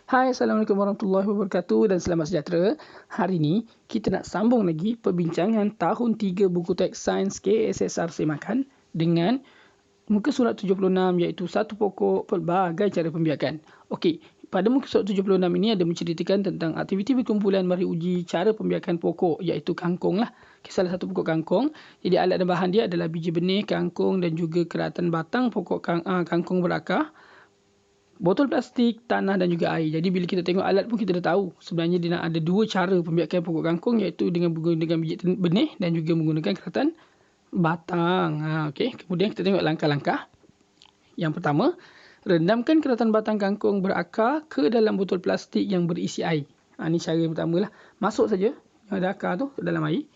Hai, Assalamualaikum warahmatullahi wabarakatuh dan selamat sejahtera. Hari ini kita nak sambung lagi perbincangan tahun 3 buku teks sains KSSR Semakan dengan muka surat 76 iaitu satu pokok pelbagai cara pembiakan. Okey, pada muka surat 76 ini ada menceritakan tentang aktiviti berkumpulan mari uji cara pembiakan pokok iaitu kangkung lah. Okay, salah satu pokok kangkung. Jadi alat dan bahan dia adalah biji benih, kangkung dan juga keratan batang pokok kangkung berakar, botol plastik, tanah dan juga air. Jadi bila kita tengok alat pun kita dah tahu sebenarnya dia nak ada dua cara pembiakan pokok kangkung iaitu dengan menggunakan biji benih dan juga menggunakan keratan batang. Okey, kemudian kita tengok langkah-langkah. Yang pertama, rendamkan keratan batang kangkung berakar ke dalam botol plastik yang berisi air. Ini cara yang pertama lah. Masuk saja yang ada akar tu ke dalam air.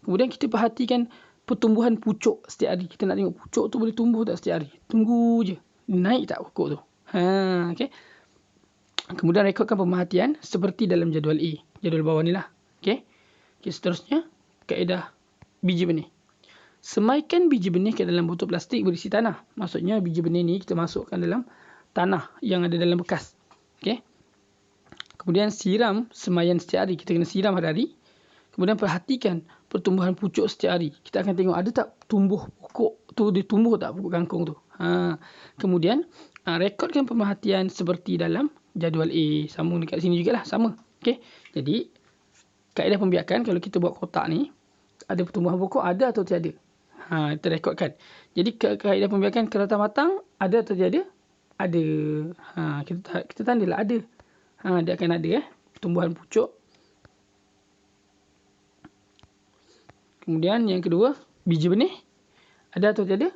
Kemudian kita perhatikan pertumbuhan pucuk setiap hari. Kita nak tengok pucuk tu boleh tumbuh tak setiap hari. Tunggu je. Naik tak pokok tu. Okay. Kemudian rekodkan pemerhatian seperti dalam jadual A. Jadual bawah ni lah. Okay, seterusnya, kaedah biji benih. Semaikan biji benih ke dalam botol plastik berisi tanah. Maksudnya biji benih ni kita masukkan dalam tanah yang ada dalam bekas. Okay. Kemudian siram semaian setiap hari. Kita kena siram hari-hari. Kemudian perhatikan pertumbuhan pucuk setiap hari. Kita akan tengok ada tak tumbuh pokok tu, dia tumbuh tak pokok kangkung tu. Kemudian rekodkan pemerhatian seperti dalam jadual A. Sambung dekat sini jugalah, sama. Okay. Jadi kaedah pembiakan kalau kita buat kotak ni, ada pertumbuhan pokok ada atau tiada. Kita rekodkan. Jadi kaedah pembiakan keratan batang ada atau tiada? Ada. Kita tandalah ada. Dia akan ada pertumbuhan pucuk. Kemudian yang kedua, biji benih ada atau tiada?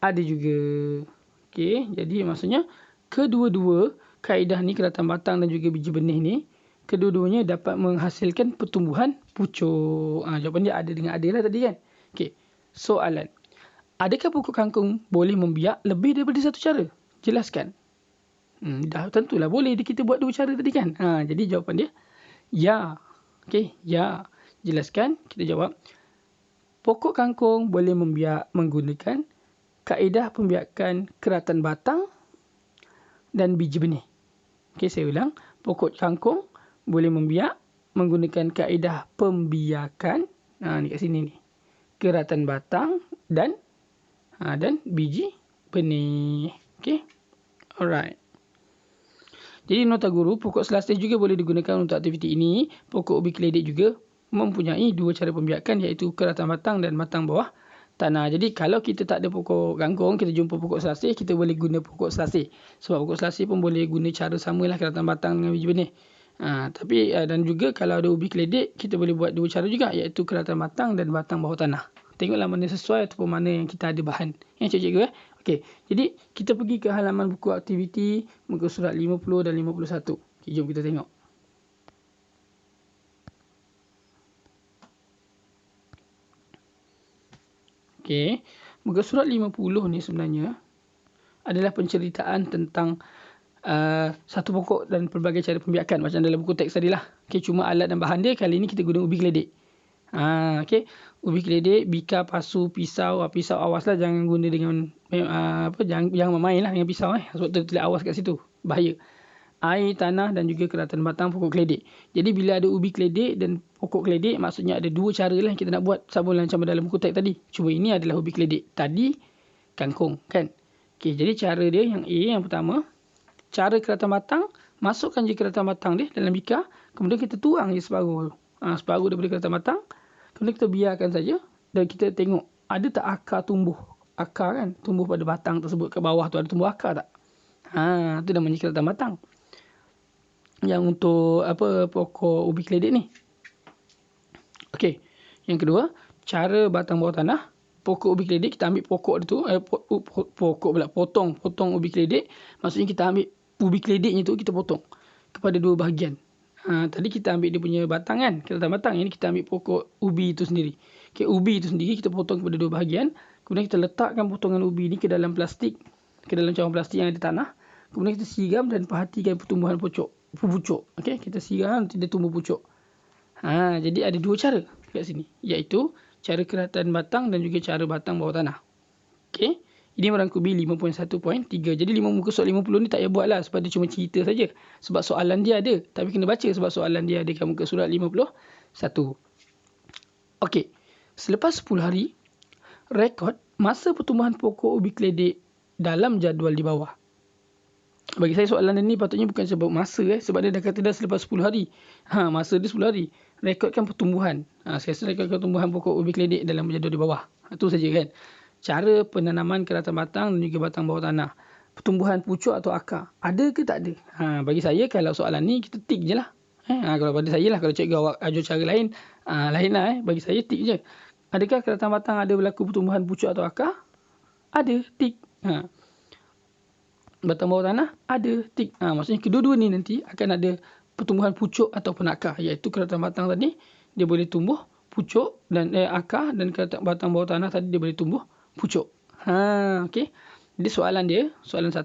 Ada juga. Okey, jadi maksudnya kedua-dua kaedah ni, keratan batang dan juga biji benih ni, kedua-duanya dapat menghasilkan pertumbuhan pucuk. Jawapan dia ada dengan ada lah tadi kan. Okey, soalan. Adakah pokok kangkung boleh membiak lebih daripada satu cara? Jelaskan. Dah tentulah boleh. Kita buat dua cara tadi kan. Jadi jawapan dia ya. Okey, ya. Jelaskan. Kita jawab. Pokok kangkung boleh membiak menggunakan kaedah pembiakan keratan batang dan biji benih. Okey, saya ulang. Pokok kangkung boleh membiak menggunakan kaedah pembiakan. Ni kat sini ni. Keratan batang dan biji benih. Okey. Alright. Jadi nota guru, pokok selasih juga boleh digunakan untuk aktiviti ini. Pokok ubi keledek juga mempunyai dua cara pembiakan iaitu keratan batang dan batang bawah tanah. Jadi kalau kita tak ada pokok kangkung, kita jumpa pokok selasih, kita boleh guna pokok selasih. Sebab pokok selasih pun boleh guna cara samalah keratan batang dengan biji benih. Tapi dan juga kalau ada ubi keledek, kita boleh buat dua cara juga iaitu keratan batang dan batang bawah tanah. Tengoklah mana sesuai ataupun mana yang kita ada bahan. Cikgu. Okey. Jadi kita pergi ke halaman buku aktiviti muka surat 50 dan 51. Okay, jom kita tengok. Okey, muka surat 50 ni sebenarnya adalah penceritaan tentang satu pokok dan pelbagai cara pembiakan macam dalam buku teks tadi lah. Okey, cuma alat dan bahan dia kali ni kita guna ubi keledek. Okey, ubi keledek, bika, pasu, pisau. Pisau awaslah, jangan guna dengan jangan memain lah dengan pisau sebab tertulis awas kat situ. Bahaya. Air, tanah dan juga keratan batang pokok keledek. Jadi bila ada ubi keledek dan pokok keledek, maksudnya ada dua cara lah yang kita nak buat sama macam dalam buku teks tadi. Cuma ini adalah ubi keledek. Tadi kangkung kan. Okey, jadi cara dia yang A yang pertama, cara keratan batang, masukkan je keratan batang dia dalam bika, kemudian kita tuang je separuh. Separuh daripada keratan batang, kemudian kita biarkan saja dan kita tengok ada tak akar tumbuh. Akar kan tumbuh pada batang tersebut, ke bawah tu ada tumbuh akar tak? Itu namanya keratan batang. Yang untuk pokok ubi keledek ni. Okey. Yang kedua, cara batang bawah tanah. Pokok ubi keledek kita ambil pokok tu, potong ubi keledek. Maksudnya kita ambil ubi keledeknya tu kita potong kepada dua bahagian. Tadi kita ambil dia punya batang kan, keratan batang. Ini kita ambil pokok ubi itu sendiri. Okey, ubi itu sendiri kita potong kepada dua bahagian. Kemudian kita letakkan potongan ubi ni ke dalam plastik, ke dalam cawan plastik yang ada tanah. Kemudian kita siram dan perhatikan pertumbuhan pucuk. Okey, kita siram nanti dia tumbuh pucuk. Jadi ada dua cara kat sini, iaitu cara keratan batang dan juga cara batang bawah tanah. Okey, Ini merangkumi 5.1.3. Jadi 5 muka surat 50 ni tak payah buat lah sebab dia cuma cerita saja. Sebab soalan dia ada. Tapi kena baca sebab soalan dia ada kat muka surat 51. Okey. Selepas 10 hari, rekod masa pertumbuhan pokok ubi keledek dalam jadual di bawah. Bagi saya soalan ni patutnya bukan sebab masa sebab dia dah kata dah selepas 10 hari. Masa dia 10 hari. Rekodkan pertumbuhan. Saya rasa rekodkan pertumbuhan pokok ubi keledek dalam jadual di bawah. Itu saja kan. Cara penanaman keratan batang dan juga batang bawah tanah. Pertumbuhan pucuk atau akar. Ada ke tak ada? Bagi saya kalau soalan ni kita tik je lah. Kalau pada saya lah. Kalau cikgu awak ajar cara lain. Lain lah. Bagi saya tik je. Adakah keratan batang ada berlaku pertumbuhan pucuk atau akar? Ada. Tik. Batang bawah tanah? Ada. Tik. Maksudnya kedua-dua ni nanti akan ada pertumbuhan pucuk ataupun akar. Iaitu keratan batang tadi dia boleh tumbuh pucuk dan akar, dan keratan batang bawah tanah tadi dia boleh tumbuh pucuk. Okey. Jadi soalan 1,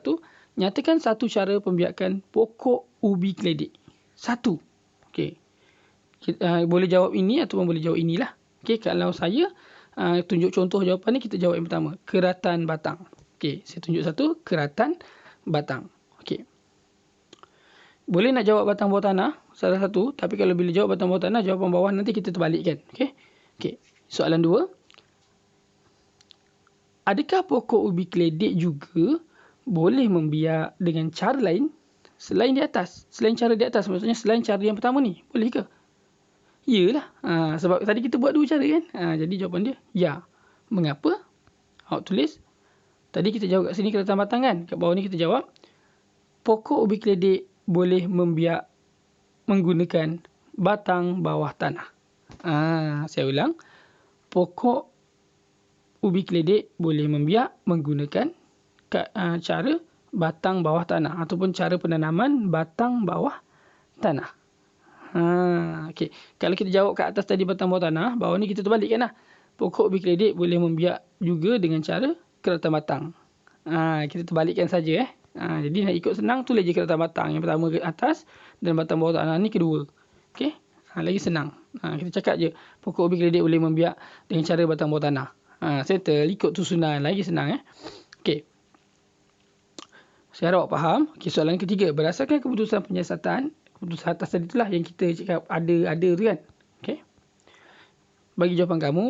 nyatakan satu cara pembiakan pokok ubi keledek. 1. Okey. Boleh jawab ini ataupun boleh jawab inilah. Okey, kalau saya tunjuk contoh jawapan ni, kita jawab yang pertama, keratan batang. Okey, saya tunjuk satu, keratan batang. Okey. Boleh nak jawab batang bawah tanah salah satu, tapi kalau bila jawab batang bawah tanah, jawapan bawah nanti kita terbalikkan. Okey. Okey. Soalan 2. Adakah pokok ubi keledek juga boleh membiak dengan cara lain selain di atas? Selain cara di atas, maksudnya selain cara yang pertama ni. Boleh ke? Yalah. Sebab tadi kita buat dua cara kan. Jadi jawapan dia ya. Mengapa? Awak tulis. Tadi kita jawab kat sini keratan batang kan. Kat bawah ni kita jawab pokok ubi keledek boleh membiak menggunakan batang bawah tanah. Saya ulang. Pokok ubi keledek boleh membiak menggunakan cara batang bawah tanah ataupun cara penanaman batang bawah tanah. Okey. Kalau kita jawab kat atas tadi batang bawah tanah, bawah ni kita terbalikkan lah. Pokok ubi keledek boleh membiak juga dengan cara keratan batang. Kita terbalikkan saja. Jadi nak ikut senang, tulis je keratan batang. Yang pertama ke atas dan batang bawah tanah ni kedua. Okey. Lagi senang. Kita cakap je pokok ubi keledek boleh membiak dengan cara batang bawah tanah. Settle, ikut susunan, lagi senang. Okey. Saya harap awak faham. Okey, soalan ketiga. Berdasarkan keputusan penyiasatan, keputusan atas tadi itulah yang kita cakap ada tu kan. Okey. Bagi jawapan kamu,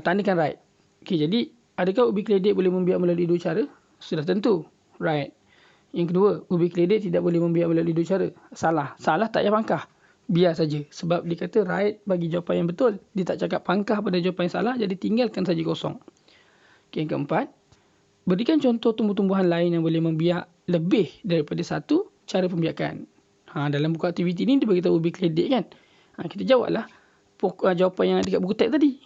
tandakan right. Okey, jadi adakah ubi keledek boleh membiak melalui dua cara? Sudah tentu. Right. Yang kedua, ubi keledek tidak boleh membiak melalui dua cara. Salah. Salah tak payah pangkah. Biar saja. Sebab dia kata right bagi jawapan yang betul. Dia tak cakap pangkah pada jawapan yang salah. Jadi tinggalkan saja kosong. Okay, yang keempat. Berikan contoh tumbuh-tumbuhan lain yang boleh membiak lebih daripada satu cara pembiakan. Dalam buku aktiviti ni dia beritahu ubi keledek kan. Kita jawablah jawapan yang ada kat buku teks tadi.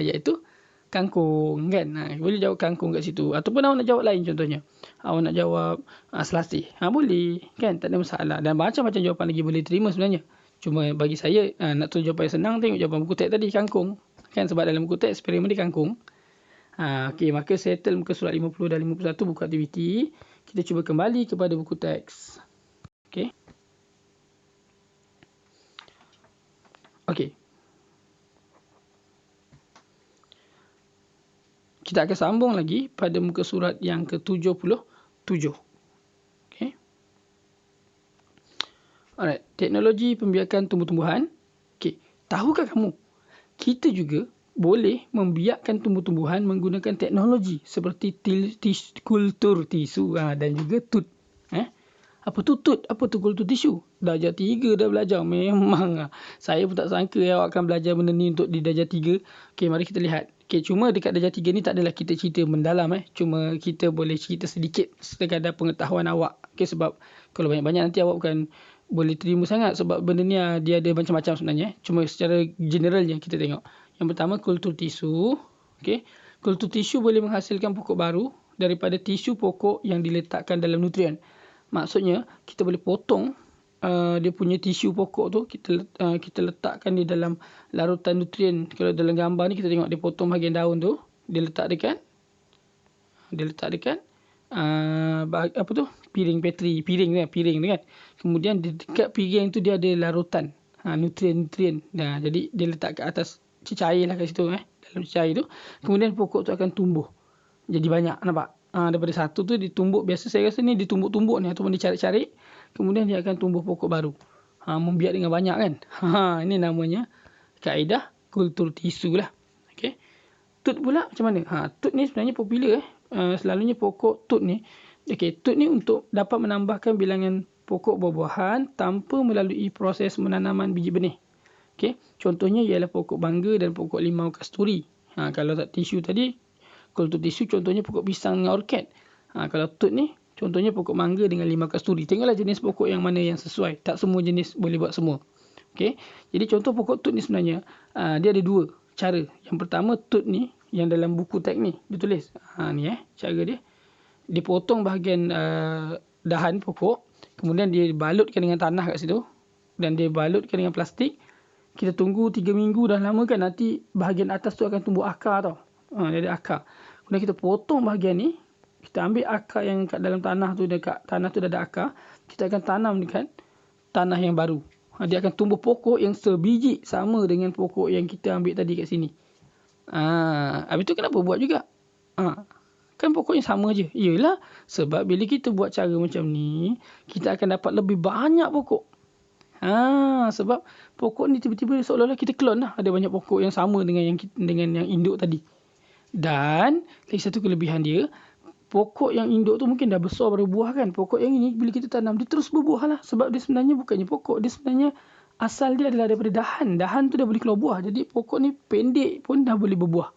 Iaitu kangkung kan. Boleh jawab kangkung kat situ. Ataupun awak nak jawab lain contohnya. Awak nak jawab selasih. Boleh kan. Tak ada masalah. Dan macam-macam jawapan lagi boleh terima sebenarnya. Cuma bagi saya nak tulis jawapan yang senang, tengok jawapan buku teks tadi, kangkung. Kan sebab dalam buku teks eksperimen dia kangkung. Okey, maka settle muka surat 50 dan 51 buku aktiviti. Kita cuba kembali kepada buku teks. Okey. Okey. Kita akan sambung lagi pada muka surat yang ke-77. Okey. Alright, teknologi pembiakan tumbuh-tumbuhan. Okey, tahukah kamu kita juga boleh membiakkan tumbuh-tumbuhan menggunakan teknologi seperti kultur tisu dan juga tut. Apa tu tut? Apa tu kultur tisu? Darjah 3 dah belajar. Memang saya pun tak sangka awak akan belajar benda ni untuk di darjah 3. Okey, mari kita lihat. Okey, cuma dekat darjah 3 ni tak adalah kita cerita mendalam. Cuma kita boleh cerita sedikit sekadar pengetahuan awak. Okey, sebab kalau banyak-banyak nanti awak bukan boleh terima sangat sebab benda ni dia ada macam-macam sebenarnya. Cuma secara general je kita tengok. Yang pertama, kultur tisu. Okey, kultur tisu boleh menghasilkan pokok baru daripada tisu pokok yang diletakkan dalam nutrien. Maksudnya kita boleh potong dia punya tisu pokok tu, kita letakkan di dalam larutan nutrien. Kalau dalam gambar ni kita tengok dia potong bahagian daun tu, dia letak dekat apa tu, piring petri, piring tu kan. Kemudian di dekat piring tu dia ada larutan nutrien. Jadi dia letak kat atas cecair lah kat situ, dalam cecair tu. Kemudian pokok tu akan tumbuh. jadi banyak, nampak? Daripada satu tu ditumbuk, biasa saya rasa ni ditumbuk-tumbuk ni ataupun dicari-cari, kemudian dia akan tumbuh pokok baru. Membiak dengan banyak kan. Ini namanya kaedah kultur tisu lah. Okey. Tut pula macam mana? Tut ni sebenarnya popular selalunya pokok tut ni. Okey, tut ni untuk dapat menambahkan bilangan pokok buah-buahan tanpa melalui proses menanaman biji benih. Okey, contohnya ialah pokok mangga dan pokok limau kasturi. Kalau tak tisu tadi, kultur tisu contohnya pokok pisang dengan orkid. Kalau tut ni contohnya pokok mangga dengan limau kasturi. Tengoklah jenis pokok yang mana yang sesuai. Tak semua jenis boleh buat semua. Okey. Jadi contoh pokok tut ni sebenarnya dia ada dua cara. Yang pertama, tut ni yang dalam buku teks ni dia tulis. Ni cara dia. Dia potong bahagian dahan pokok, kemudian dia balutkan dengan tanah kat situ dan dia balutkan dengan plastik. Kita tunggu 3 minggu dah lama kan, nanti bahagian atas tu akan tumbuh akar tau. Dia ada akar. Kemudian kita potong bahagian ni, kita ambil akar yang kat dalam tanah tu, dekat tanah tu dah ada akar, kita akan tanam dekat tanah yang baru. Dia akan tumbuh pokok yang sebiji sama dengan pokok yang kita ambil tadi kat sini. Habis tu kenapa buat juga? Kan pokoknya sama je. Yelah, sebab bila kita buat cara macam ni, kita akan dapat lebih banyak pokok. Sebab pokok ni tiba-tiba seolah-olah kita clone lah. Ada banyak pokok yang sama dengan yang induk tadi. Dan lagi satu kelebihan dia, pokok yang induk tu mungkin dah besar berbuah kan. Pokok yang ini bila kita tanam, dia terus berbuah lah. Sebab dia sebenarnya bukannya pokok. Dia sebenarnya asal dia adalah daripada dahan. Dahan tu dah boleh keluar buah. Jadi pokok ni pendek pun dah boleh berbuah.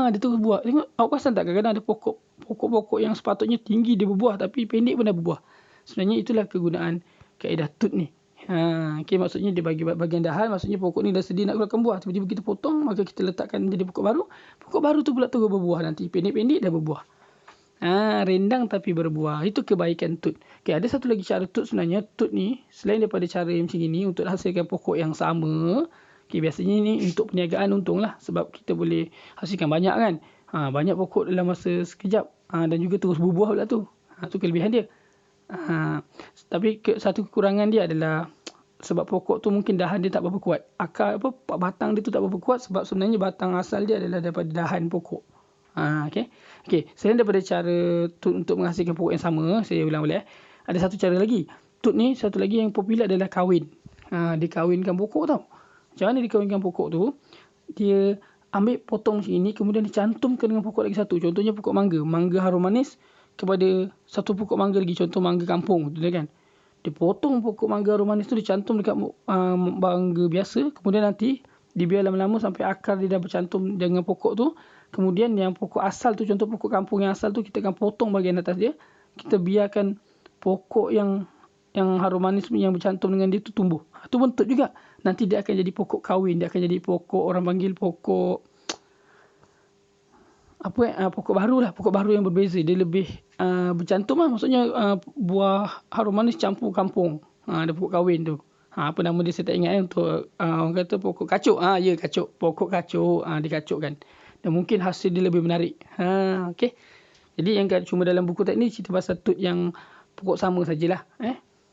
Dia terus buah. Tengok, awak perasan tak kadang-kadang ada pokok-pokok yang sepatutnya tinggi dia berbuah tapi pendek pun dah berbuah. Sebenarnya itulah kegunaan kaedah tut ni. Okay, maksudnya dia bagi bahagian dahan, maksudnya pokok ni dah sedia nak keluarkan buah. Tiba-tiba kita potong, maka kita letakkan jadi pokok baru. Pokok baru tu pula terus berbuah nanti. Pendek-pendek dah berbuah. Rendang tapi berbuah. Itu kebaikan tut. Okay, ada satu lagi cara tut sebenarnya. Tut ni, selain daripada cara yang macam ini, untuk hasilkan pokok yang sama, okay, biasanya ni untuk perniagaan untung lah. Sebab kita boleh hasilkan banyak kan. Banyak pokok dalam masa sekejap. Dan juga terus berbuah pula tu. Tu kelebihan dia. Tapi satu kekurangan dia adalah sebab pokok tu mungkin dahan dia tak berapa kuat. Batang dia tu tak berapa kuat sebab sebenarnya batang asal dia adalah daripada dahan pokok. Okey, selain daripada cara tut untuk menghasilkan pokok yang sama, saya ulang balik. Ada satu cara lagi. Tut ni satu lagi yang popular adalah kahwin. Dia kahwinkan pokok tau. Macam mana dia kahwinkan pokok tu? Dia ambil potong macam ini, kemudian dicantumkan dengan pokok lagi satu. Contohnya pokok mangga. Mangga harum manis kepada satu pokok mangga lagi, contoh mangga kampung tu kan. Dia potong pokok mangga harum manis tu, dicantum dekat mangga biasa, kemudian nanti dibiar lama-lama sampai akar dia dah bercantum dengan pokok tu. Kemudian yang pokok asal tu, contoh pokok kampung yang asal tu, kita akan potong bahagian atas dia. Kita biarkan pokok yang harum manis yang bercantum dengan dia tu tumbuh. Tu pun tut juga. Nanti dia akan jadi pokok kahwin, dia akan jadi pokok, orang panggil pokok pokok baru lah, pokok baru yang berbeza. Dia lebih bercantum lah, maksudnya buah harum manis campur kampung. Ada pokok kahwin tu. Apa nama dia saya tak ingat untuk orang kata pokok kacuk. Kacuk, pokok kacuk. Dikacukkan. Dan mungkin hasil dia lebih menarik. Okey. Jadi yang cuma dalam buku teks ni cerita pasal tut yang pokok sama sajalah.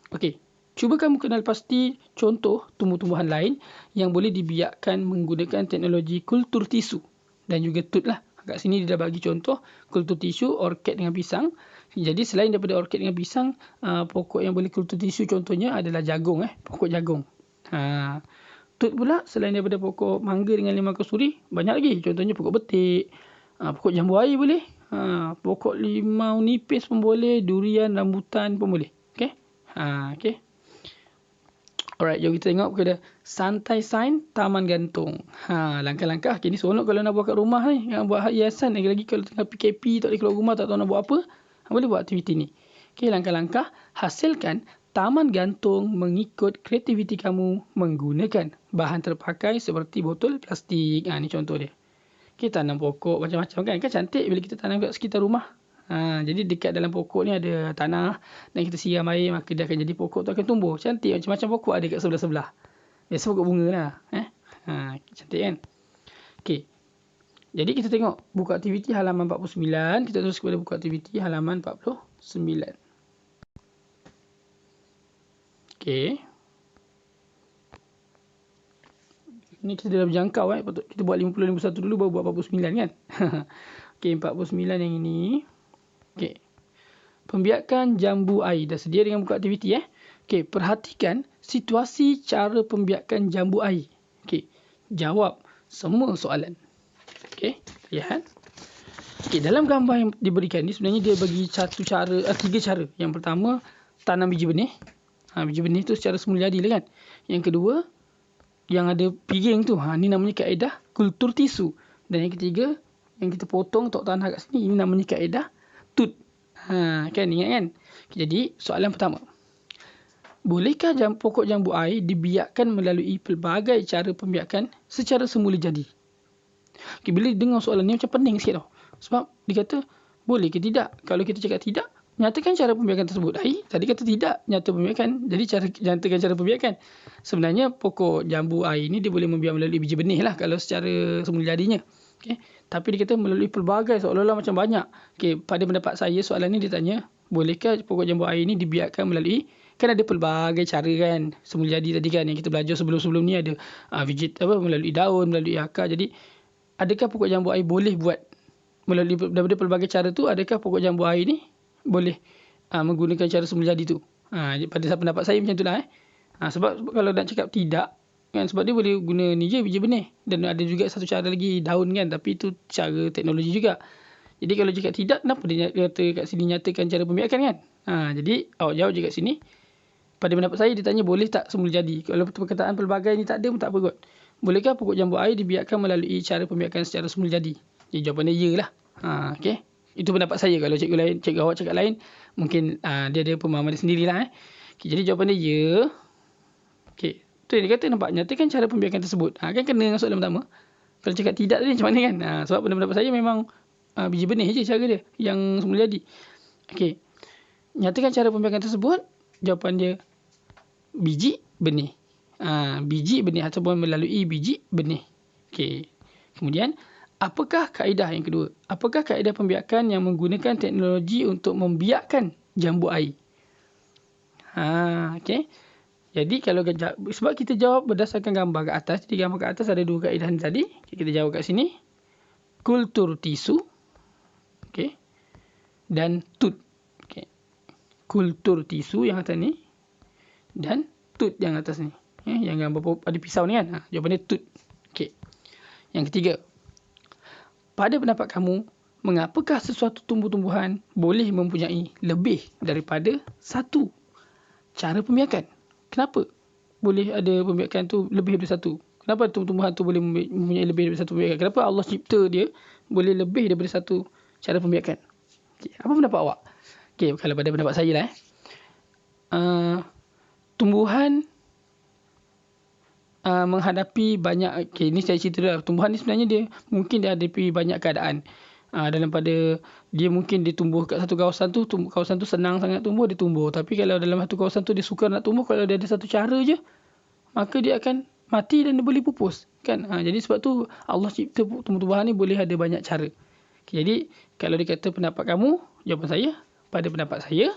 Okey. Cuba kamu kenal pasti contoh tumbuh-tumbuhan lain yang boleh dibiakkan menggunakan teknologi kultur tisu. Dan juga tut lah. Kat sini dia dah bagi contoh kultur tisu, orkid dengan pisang. Jadi selain daripada orkid dengan pisang, pokok yang boleh kultur tisu contohnya adalah jagung. Pokok jagung. Tut pula selain daripada pokok mangga dengan limau kasturi, banyak lagi. Contohnya pokok betik, pokok jambu air boleh. Pokok limau nipis pun boleh. Durian, rambutan pun boleh. Okay. Okay. Alright, jom kita tengok kepada santai sains taman gantung. Langkah-langkah. Ini seronok kalau nak buat kat rumah ni. Buat hiasan. Lagi-lagi kalau tengah PKP, tak boleh keluar rumah, tak tahu nak buat apa. Boleh buat aktiviti ni. Okay, langkah-langkah. Hasilkan taman gantung mengikut kreativiti kamu menggunakan bahan terpakai seperti botol plastik. Ni contoh dia. Okay, tanam pokok macam-macam kan. Kan cantik bila kita tanam kat sekitar rumah. Jadi dekat dalam pokok ni ada tanah dan kita siram air, maka dia akan jadi pokok tu akan tumbuh. Cantik, macam-macam pokok ada kat sebelah-sebelah. Biasa pokok bunga lah. Cantik kan? Okay. Jadi kita tengok buku aktiviti halaman 49. Kita terus kepada buku aktiviti halaman 49. Okay. Ni kita dalam jangkau. Patut kita buat 50-51 dulu baru buat 49 kan? Okey, 49 yang ini. Okey. Pembiakan jambu air. Dah sedia dengan buku aktiviti Okey, perhatikan situasi cara pembiakan jambu air. Okey, jawab semua soalan. Okey, lihat. Okey, dalam gambar yang diberikan ni sebenarnya dia bagi tiga cara. Yang pertama, tanam biji benih. Biji benih tu secara semula jadilah kan. Yang kedua, yang ada piring tu, ni namanya kaedah kultur tisu. Dan yang ketiga, yang kita potong tok tanah kat sini, ini namanya kaedah tut. Kan ingat kan? Jadi soalan pertama, bolehkah pokok jambu air dibiarkan melalui pelbagai cara pembiakan secara semula jadi? Okay, bila dengar soalan ni macam pening sikit tau. Sebab dia kata boleh ke tidak? Kalau kita cakap tidak, nyatakan cara pembiakan tersebut. Tadi kata tidak, nyata pembiakan. Jadi nyatakan cara pembiakan. Sebenarnya pokok jambu air ni dia boleh membiak melalui biji benih lah kalau secara semula jadinya. Okay. Tapi dia kata melalui pelbagai, seolah-olah macam banyak. Okay, pada pendapat saya soalan ni dia tanya, bolehkah pokok jambu air ni dibiarkan melalui, kan ada pelbagai cara kan, semula jadi tadi kan yang kita belajar sebelum-sebelum ni ada melalui daun, melalui akar. Jadi adakah pokok jambu air boleh buat melalui daripada pelbagai cara tu, adakah pokok jambu air ni boleh menggunakan cara semula jadi tu? Pada pendapat saya macam itulah sebab kalau nak cakap tidak kan, sebab dia boleh guna ni je biji benih, dan ada juga satu cara lagi daun kan, tapi itu cara teknologi juga. Jadi kalau cakap tidak, kenapa dia kata kat sini nyatakan cara pembiakan kan? Jadi awak jawab je kat sini. Pada pendapat saya dia tanya boleh tak semula jadi. Kalau perkataan pelbagai ni tak ada pun tak apa kot. Bolehkah pokok jambu air dibiarkan melalui cara pembiakan secara semula jadi? Jadi jawapan dia ya lah. Okay. Itu pendapat saya. Kalau cikgu awak cakap lain, mungkin dia ada pemahaman dia sendirilah. Okay, jadi jawapan dia ya. Okay. Tu yang dia kata, nampak nyatakan cara pembiakan tersebut. Kan kena dengan soalan pertama. Kalau cakap tidak tadi macam mana kan? Sebab pada pendapat saya memang biji benih je cara dia yang semula jadi. Okay. Nyatakan cara pembiakan tersebut. Jawapan dia biji benih. Biji benih ataupun melalui biji benih. Okay. Kemudian, apakah kaedah yang kedua? Apakah kaedah pembiakan yang menggunakan teknologi untuk membiakkan jambu air? Okay. Jadi kalau sebab kita jawab berdasarkan gambar kat atas. Jadi gambar kat atas ada dua kaedah ni tadi. Kita jawab kat sini. Kultur tisu. Okay. Dan tut. Okay. Kultur tisu yang atas ni. Dan tut yang atas ni. Yang gambar ada pisau ni kan. Jawapan dia tut. Okay. Yang ketiga. Pada pendapat kamu, mengapakah sesuatu tumbuh-tumbuhan boleh mempunyai lebih daripada satu cara pembiakan? Kenapa boleh ada pembiakan tu lebih daripada satu? Kenapa tumbuh-tumbuhan tu boleh mempunyai lebih daripada satu pembiakan? Kenapa Allah cipta dia boleh lebih daripada satu cara pembiakan? Okay. Apa pendapat awak? Okay, kalau pada pendapat saya lah. Tumbuhan menghadapi banyak, ni saya cerita dulu lah. Tumbuhan ni sebenarnya dia mungkin dia hadapi banyak keadaan. Dalam pada dia mungkin dia tumbuh kat satu kawasan tu, kawasan tu senang sangat tumbuh, dia tumbuh. Tapi kalau dalam satu kawasan tu dia sukar nak tumbuh, kalau dia ada satu cara je, maka dia akan mati dan dia boleh pupus kan. Jadi sebab tu Allah cipta tumbuh-tumbuhan ni boleh ada banyak cara. Jadi kalau dikata pendapat kamu, jawapan saya, pada pendapat saya,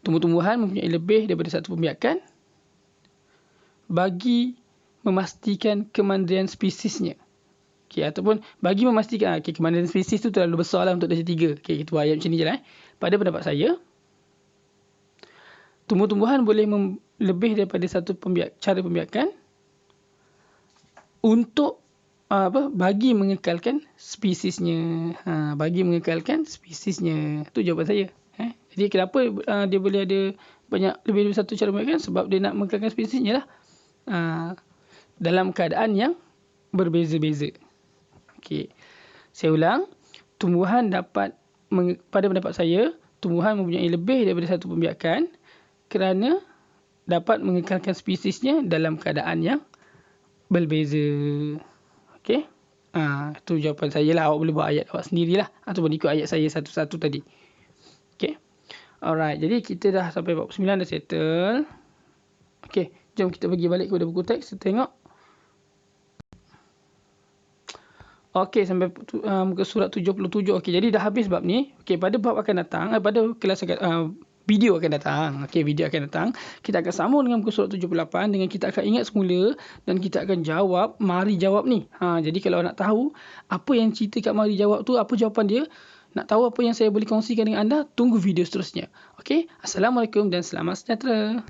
tumbuh-tumbuhan mempunyai lebih daripada satu pembiakan bagi memastikan kemandirian spesiesnya. Okay, ataupun bagi memastikan kemandirian spesies tu terlalu besar lah untuk darjah 3. Okay, itu ayat macam ni je lah. Pada pendapat saya, tumbuh-tumbuhan boleh lebih daripada satu cara pembiakan untuk bagi mengekalkan spesiesnya. Bagi mengekalkan spesiesnya. Itu jawapan saya. Jadi kenapa dia boleh ada banyak lebih daripada satu cara pembiakan? Sebab dia nak mengekalkan spesiesnya lah. Dalam keadaan yang berbeza-beza. Okay. Saya ulang. Tumbuhan pada pendapat saya, tumbuhan mempunyai lebih daripada satu pembiakan kerana dapat mengekalkan spesiesnya dalam keadaan yang berbeza. Okay. Itu jawapan saya lah. Awak boleh buat ayat awak sendirilah. Ataupun ikut ayat saya satu-satu tadi. Okay. Alright. Jadi kita dah sampai 49 dah settle. Okay. Jom kita pergi balik kepada buku teks. Kita tengok. Okey, sampai muka surat 77. Okey, jadi dah habis bab ni. Okey, pada bab akan datang, pada kelas video akan datang. Okey, video akan datang. Kita akan sambung dengan muka surat 78 dengan kita akan ingat semula dan kita akan jawab mari jawab ni. Jadi kalau nak tahu apa yang cerita kat mari jawab tu, apa jawapan dia, nak tahu apa yang saya boleh kongsikan dengan anda, tunggu video seterusnya. Okey, Assalamualaikum dan selamat sejahtera.